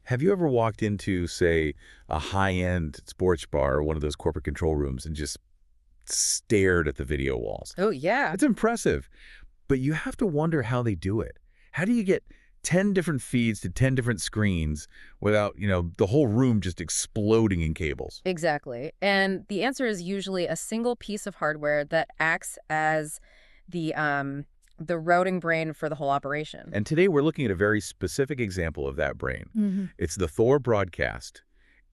Have you ever walked into, say, a high-end sports bar or one of those corporate control rooms and just stared at the video walls? Oh, yeah. It's impressive, but you have to wonder how they do it. How do you get 10 different feeds to 10 different screens without, the whole room just exploding in cables? Exactly. And the answer is usually a single piece of hardware that acts as the routing brain for the whole operation. And today we're looking at a very specific example of that brain. It's the Thor Broadcast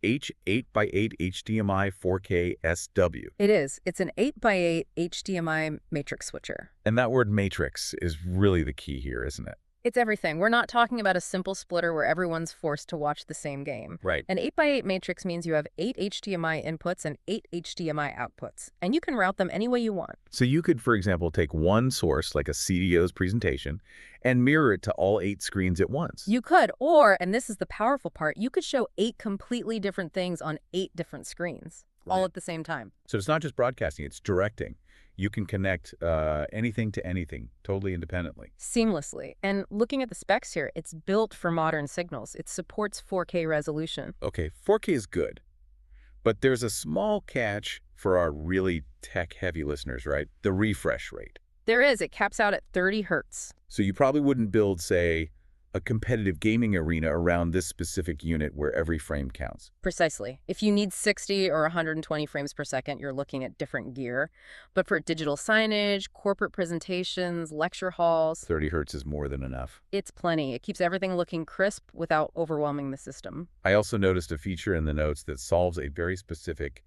H-8x8HDMI-4K-SW. It is. It's an 8x8 HDMI matrix switcher. And that word matrix is really the key here, isn't it? It's everything. We're not talking about a simple splitter where everyone's forced to watch the same game. Right. An 8x8 matrix means you have 8 HDMI inputs and 8 HDMI outputs, and you can route them any way you want. So you could, for example, take one source, like a CDO's presentation, and mirror it to all 8 screens at once. You could, or, and this is the powerful part, you could show 8 completely different things on 8 different screens, all at the same time. So it's not just broadcasting, it's directing. You can connect anything to anything, totally independently. Seamlessly. And looking at the specs here, it's built for modern signals. It supports 4K resolution. Okay, 4K is good, but there's a small catch for our really tech-heavy listeners, right? The refresh rate. There is. It caps out at 30 hertz. So you probably wouldn't build, say, a competitive gaming arena around this specific unit where every frame counts. Precisely. If you need 60 or 120 frames per second, you're looking at different gear. But for digital signage, corporate presentations, lecture halls, 30 hertz is more than enough. it's plenty. It keeps everything looking crisp without overwhelming the system. I also noticed a feature in the notes that solves a very specific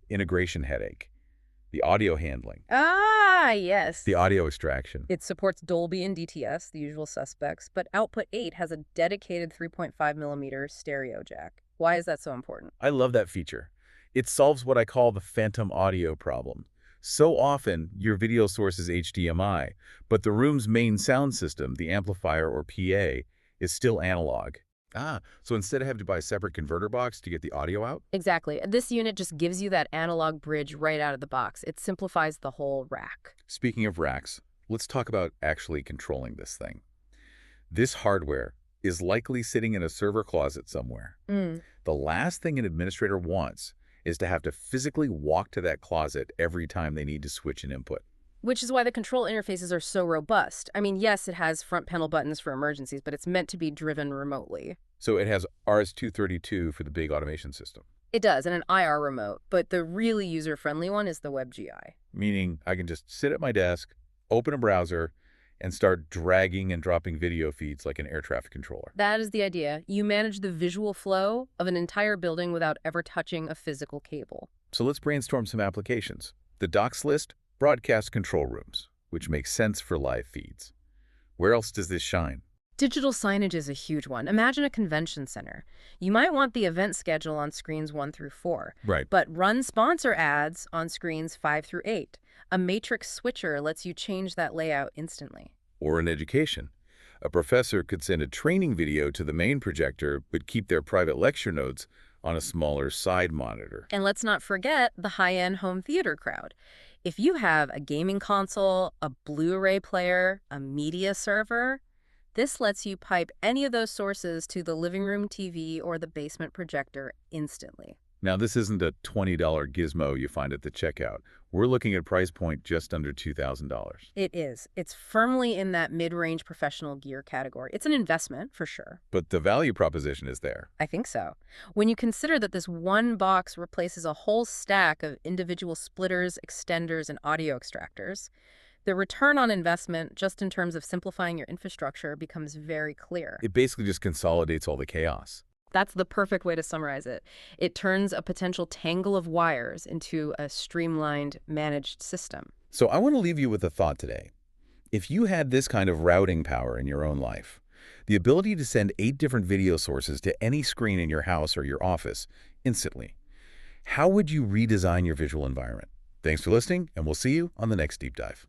integration headache. The audio handling. Ah, yes. The audio extraction. It supports Dolby and DTS, the usual suspects, but Output 8 has a dedicated 3.5mm stereo jack. Why is that so important? I love that feature. It solves what I call the phantom audio problem. So often, your video source is HDMI, but the room's main sound system, the amplifier or PA, is still analog. So instead of having to buy a separate converter box to get the audio out? Exactly. This unit just gives you that analog bridge right out of the box. It simplifies the whole rack. Speaking of racks, let's talk about actually controlling this thing. This hardware is likely sitting in a server closet somewhere. The last thing an administrator wants is to have to physically walk to that closet every time they need to switch an input. Which is why the control interfaces are so robust. I mean, yes, it has front panel buttons for emergencies, but it's meant to be driven remotely. So it has RS-232 for the big automation system. It does, and an IR remote, but the really user-friendly one is the WebGI. Meaning I can just sit at my desk, open a browser, and start dragging and dropping video feeds like an air traffic controller. That is the idea. You manage the visual flow of an entire building without ever touching a physical cable. So let's brainstorm some applications. The docs list: broadcast control rooms, which makes sense for live feeds. Where else does this shine? Digital signage is a huge one. Imagine a convention center. You might want the event schedule on screens 1 through 4. Right. But run sponsor ads on screens 5 through 8. A matrix switcher lets you change that layout instantly. Or in education. A professor could send a training video to the main projector, but keep their private lecture notes on a smaller side monitor. And let's not forget the high-end home theater crowd. If you have a gaming console, a Blu-ray player, a media server, this lets you pipe any of those sources to the living room TV or the basement projector instantly. Now, this isn't a $20 gizmo you find at the checkout. We're looking at a price point just under $2,000. It is. It's firmly in that mid-range professional gear category. It's an investment, for sure. But the value proposition is there. I think so. When you consider that this one box replaces a whole stack of individual splitters, extenders, and audio extractors, the return on investment, just in terms of simplifying your infrastructure, becomes very clear. It basically just consolidates all the chaos. That's the perfect way to summarize it. It turns a potential tangle of wires into a streamlined, managed system. So I want to leave you with a thought today. If you had this kind of routing power in your own life, the ability to send 8 different video sources to any screen in your house or your office instantly, how would you redesign your visual environment? Thanks for listening, and we'll see you on the next Deep Dive.